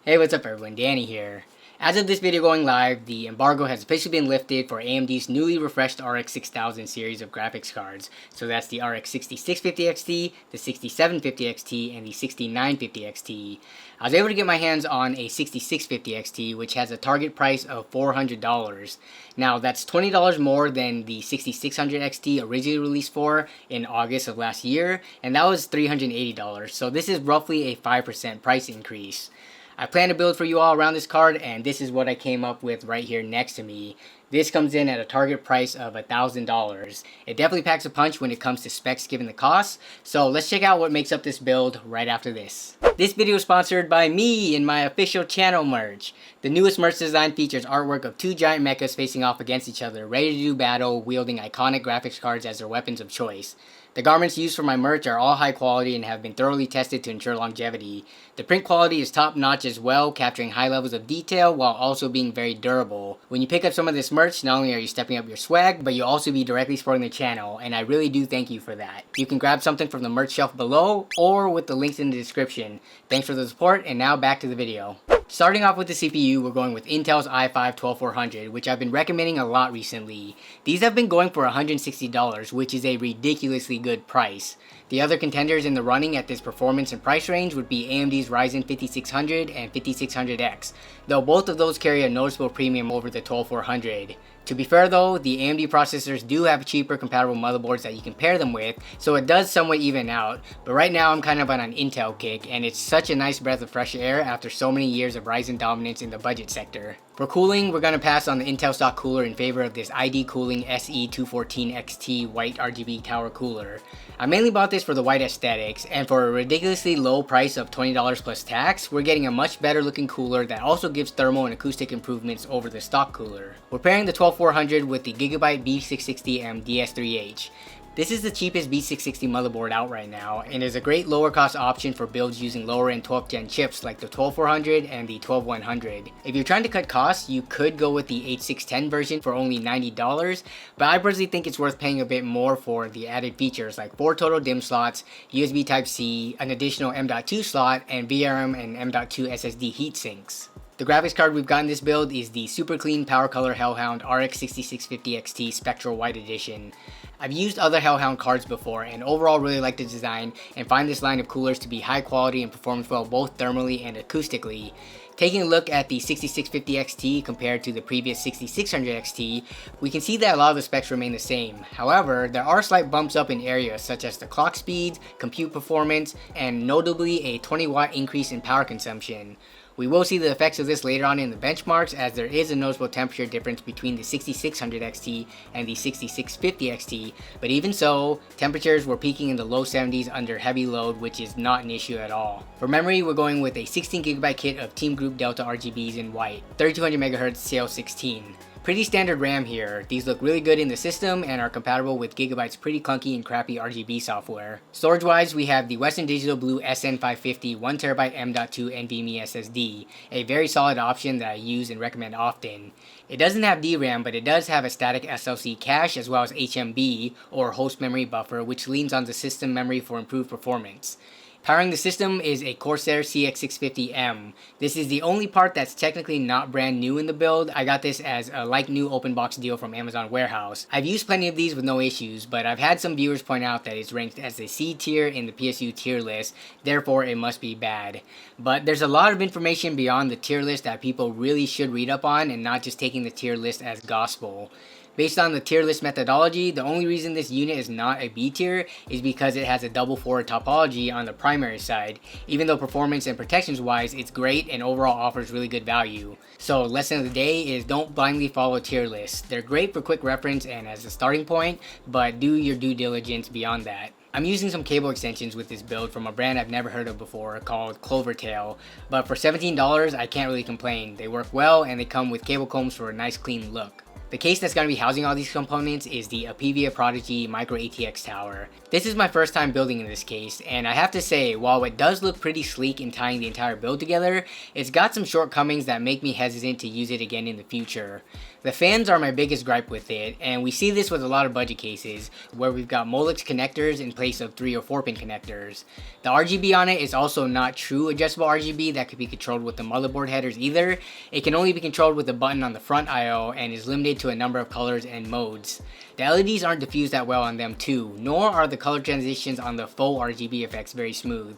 Hey, what's up everyone, Danny here. As of this video going live, the embargo has officially been lifted for AMD's newly refreshed RX 6000 series of graphics cards. So that's the RX 6650 XT, the 6750 XT, and the 6950 XT. I was able to get my hands on a 6650 XT, which has a target price of $400. Now that's $20 more than the 6600 XT originally released for in August of last year, and that was $380. So this is roughly a 5% price increase. I plan to build for you all around this card, and this is what I came up with right here next to me. This comes in at a target price of $1,000. It definitely packs a punch when it comes to specs given the cost, so let's check out what makes up this build right after this. This video is sponsored by me and my official channel merch. The newest merch design features artwork of two giant mechas facing off against each other, ready to do battle, wielding iconic graphics cards as their weapons of choice. The garments used for my merch are all high quality and have been thoroughly tested to ensure longevity. The print quality is top notch as well, capturing high levels of detail while also being very durable. When you pick up some of this merch, not only are you stepping up your swag, but you'll also be directly supporting the channel, and I really do thank you for that. You can grab something from the merch shelf below or with the links in the description. Thanks for the support, and now back to the video. Starting off with the CPU, we're going with Intel's i5-12400, which I've been recommending a lot recently. These have been going for $160, which is a ridiculously good price. The other contenders in the running at this performance and price range would be AMD's Ryzen 5600 and 5600X, though both of those carry a noticeable premium over the 12400. To be fair though, the AMD processors do have cheaper compatible motherboards that you can pair them with, so it does somewhat even out, but right now I'm kind of on an Intel kick, and it's such a nice breath of fresh air after so many years of Ryzen dominance in the budget sector. For cooling, we're going to pass on the Intel stock cooler in favor of this ID Cooling SE214XT white RGB tower cooler. I mainly bought this for the white aesthetics, and for a ridiculously low price of $20 plus tax, we're getting a much better looking cooler that also gives thermal and acoustic improvements over the stock cooler. We're pairing the 12400 with the Gigabyte B660M DS3H. This is the cheapest B660 motherboard out right now, and is a great lower cost option for builds using lower end 12th gen chips like the 12400 and the 12100. If you're trying to cut costs, you could go with the H610 version for only $90, but I personally think it's worth paying a bit more for the added features like 4 total DIMM slots, USB Type-C, an additional M.2 slot, and VRM and M.2 SSD heat sinks. The graphics card we've got in this build is the super clean Power Color Hellhound RX 6650 XT Spectral White Edition. I've used other Hellhound cards before and overall really like the design and find this line of coolers to be high quality and performs well both thermally and acoustically. Taking a look at the 6650 XT compared to the previous 6600 XT, we can see that a lot of the specs remain the same. However, there are slight bumps up in areas such as the clock speeds, compute performance, and notably a 20 watt increase in power consumption. We will see the effects of this later on in the benchmarks, as there is a noticeable temperature difference between the 6600 XT and the 6650 XT, but even so, temperatures were peaking in the low 70s under heavy load, which is not an issue at all. For memory, we're going with a 16GB kit of Team Group Delta RGBs in white, 3200MHz CL16. Pretty standard RAM here. These look really good in the system and are compatible with Gigabyte's pretty clunky and crappy RGB software. Storage wise, we have the Western Digital Blue SN550 1TB M.2 NVMe SSD, a very solid option that I use and recommend often. It doesn't have DRAM, but it does have a static SLC cache as well as HMB or host memory buffer, which leans on the system memory for improved performance. Powering the system is a Corsair CX650M. This is the only part that's technically not brand new in the build. I got this as a like new open box deal from Amazon Warehouse. I've used plenty of these with no issues, but I've had some viewers point out that it's ranked as a C tier in the PSU tier list, therefore it must be bad. But there's a lot of information beyond the tier list that people really should read up on and not just taking the tier list as gospel. Based on the tier list methodology, the only reason this unit is not a B tier is because it has a double forward topology on the primary side. Even though performance and protections wise it's great and overall offers really good value. So lesson of the day is don't blindly follow tier lists. They're great for quick reference and as a starting point, but do your due diligence beyond that. I'm using some cable extensions with this build from a brand I've never heard of before called Clovertail, but for $17 I can't really complain. They work well and they come with cable combs for a nice clean look. The case that's going to be housing all these components is the Apevia Prodigy Micro ATX Tower. This is my first time building in this case, and I have to say, while it does look pretty sleek in tying the entire build together, it's got some shortcomings that make me hesitant to use it again in the future. The fans are my biggest gripe with it, and we see this with a lot of budget cases, where we've got Molex connectors in place of 3 or 4 pin connectors. The RGB on it is also not true adjustable RGB that could be controlled with the motherboard headers either. It can only be controlled with a button on the front I/O and is limited to a number of colors and modes. The LEDs aren't diffused that well on them too, nor are the color transitions on the faux RGB effects very smooth.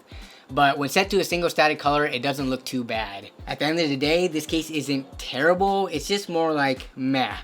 But when set to a single static color, it doesn't look too bad. At the end of the day, this case isn't terrible, it's just more like meh.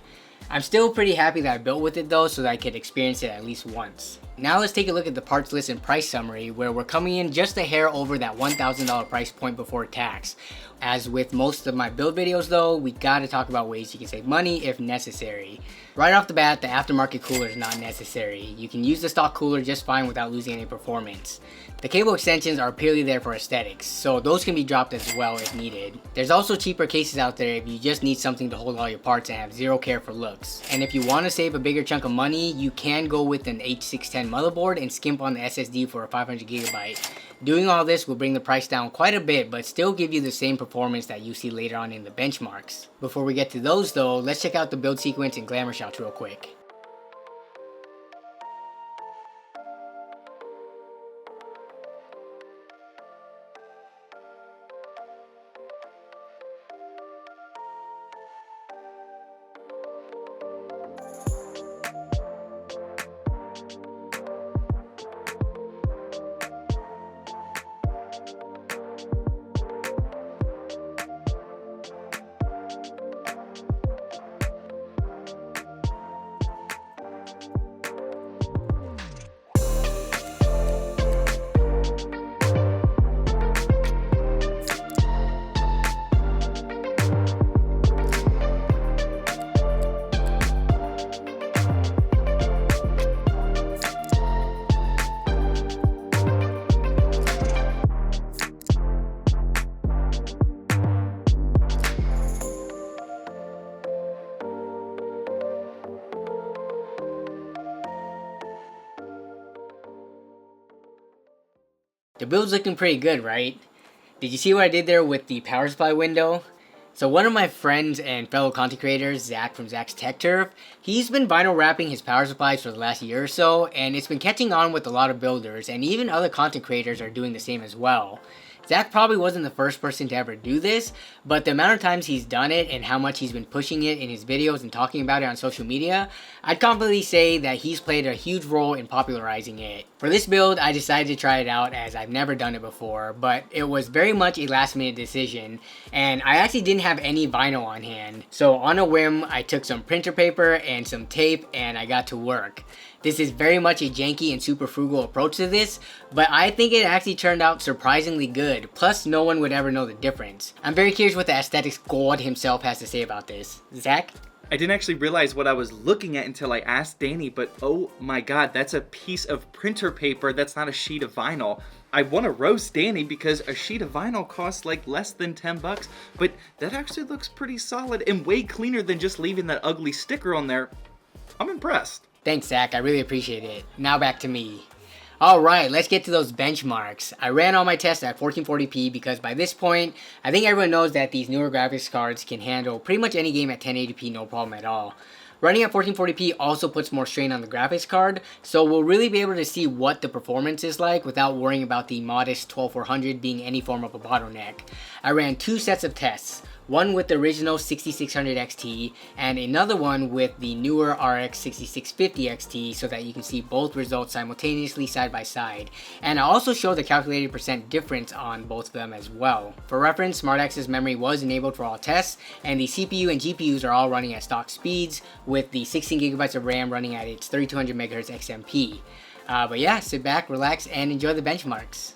I'm still pretty happy that I built with it though, so that I could experience it at least once. Now let's take a look at the parts list and price summary, where we're coming in just a hair over that $1,000 price point before tax. As with most of my build videos though, we gotta talk about ways you can save money if necessary. Right off the bat, the aftermarket cooler is not necessary. You can use the stock cooler just fine without losing any performance. The cable extensions are purely there for aesthetics, so those can be dropped as well if needed. There's also cheaper cases out there if you just need something to hold all your parts and have zero care for looks. And if you want to save a bigger chunk of money, you can go with an H610 motherboard and skimp on the SSD for a 500GB. Doing all this will bring the price down quite a bit, but still give you the same performance that you see later on in the benchmarks. Before we get to those though, let's check out the build sequence and glamour shots real quick. The build's looking pretty good, right? Did you see what I did there with the power supply window? So one of my friends and fellow content creators, Zach from Zach's Tech Turf, he's been vinyl wrapping his power supplies for the last year or so, and it's been catching on with a lot of builders, and even other content creators are doing the same as well. Zach probably wasn't the first person to ever do this, but the amount of times he's done it and how much he's been pushing it in his videos and talking about it on social media, I'd confidently say that he's played a huge role in popularizing it. For this build, I decided to try it out as I've never done it before, but it was very much a last minute decision, and I actually didn't have any vinyl on hand. So on a whim, I took some printer paper and some tape and I got to work. This is very much a janky and super frugal approach to this, but I think it actually turned out surprisingly good, plus no one would ever know the difference. I'm very curious what the aesthetics god himself has to say about this. Zach? I didn't actually realize what I was looking at until I asked Danny, but oh my god, that's a piece of printer paper, that's not a sheet of vinyl. I want to roast Danny because a sheet of vinyl costs like less than 10 bucks, but that actually looks pretty solid and way cleaner than just leaving that ugly sticker on there. I'm impressed. Thanks, Zach. I really appreciate it. Now back to me. Alright, let's get to those benchmarks. I ran all my tests at 1440p because by this point, I think everyone knows that these newer graphics cards can handle pretty much any game at 1080p no problem at all. Running at 1440p also puts more strain on the graphics card, so we'll really be able to see what the performance is like without worrying about the modest 12400 being any form of a bottleneck. I ran 2 sets of tests. One with the original 6600 XT and another one with the newer RX 6650 XT so that you can see both results simultaneously side by side. And I also show the calculated percent difference on both of them as well. For reference, Smart Access memory was enabled for all tests, and the CPU and GPUs are all running at stock speeds with the 16GB of RAM running at its 3200 MHz XMP. But yeah, sit back, relax, and enjoy the benchmarks.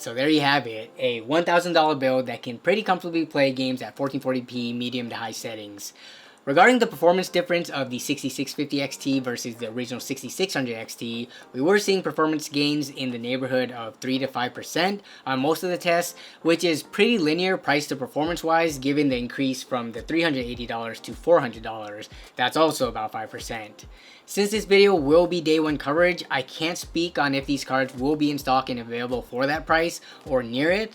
So there you have it, a $1,000 build that can pretty comfortably play games at 1440p medium to high settings. Regarding the performance difference of the 6650 XT versus the original 6600 XT, we were seeing performance gains in the neighborhood of 3 to 5% on most of the tests, which is pretty linear price to performance wise given the increase from the $380 to $400. That's also about 5%. Since this video will be day one coverage, I can't speak on if these cards will be in stock and available for that price or near it,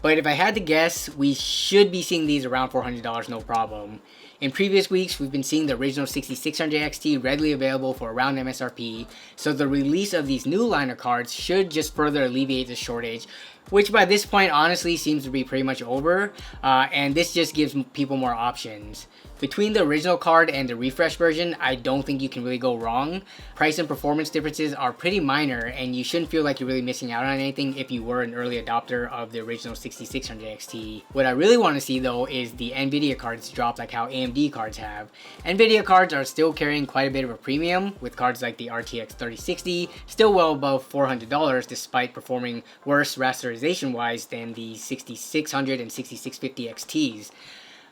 but if I had to guess, we should be seeing these around $400 no problem. In previous weeks, we've been seeing the original 6600 XT readily available for around MSRP, so the release of these new line of cards should just further alleviate the shortage, which by this point honestly seems to be pretty much over, and this just gives people more options. Between the original card and the refresh version, I don't think you can really go wrong. Price and performance differences are pretty minor, and you shouldn't feel like you're really missing out on anything if you were an early adopter of the original 6600 XT. What I really want to see though is the Nvidia cards drop like how AMD cards have. Nvidia cards are still carrying quite a bit of a premium, with cards like the RTX 3060 still well above $400 despite performing worse rasterization wise than the 6600 and 6650 XTs.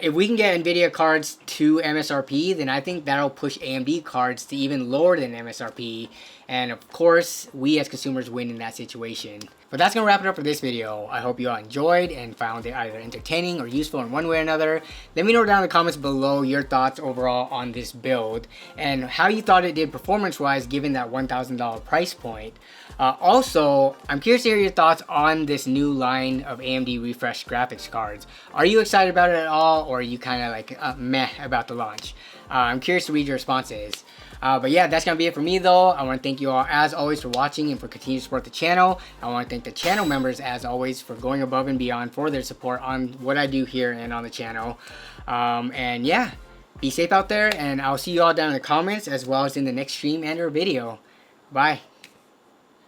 If we can get Nvidia cards to MSRP, then I think that'll push AMD cards to even lower than MSRP, and of course, we as consumers win in that situation. But that's gonna wrap it up for this video. I hope you all enjoyed and found it either entertaining or useful in one way or another. Let me know down in the comments below your thoughts overall on this build and how you thought it did performance-wise given that $1,000 price point. Also, I'm curious to hear your thoughts on this new line of AMD refreshed graphics cards. Are you excited about it at all, or are you kind of like meh about the launch? I'm curious to read your responses. But yeah, that's gonna be it for me though. I want to thank you all as always for watching and for continuing to support the channel. I want to thank the channel members as always for going above and beyond for their support on what I do here and on the channel. And yeah, be safe out there, and I'll see you all down in the comments as well as in the next stream and or video. Bye.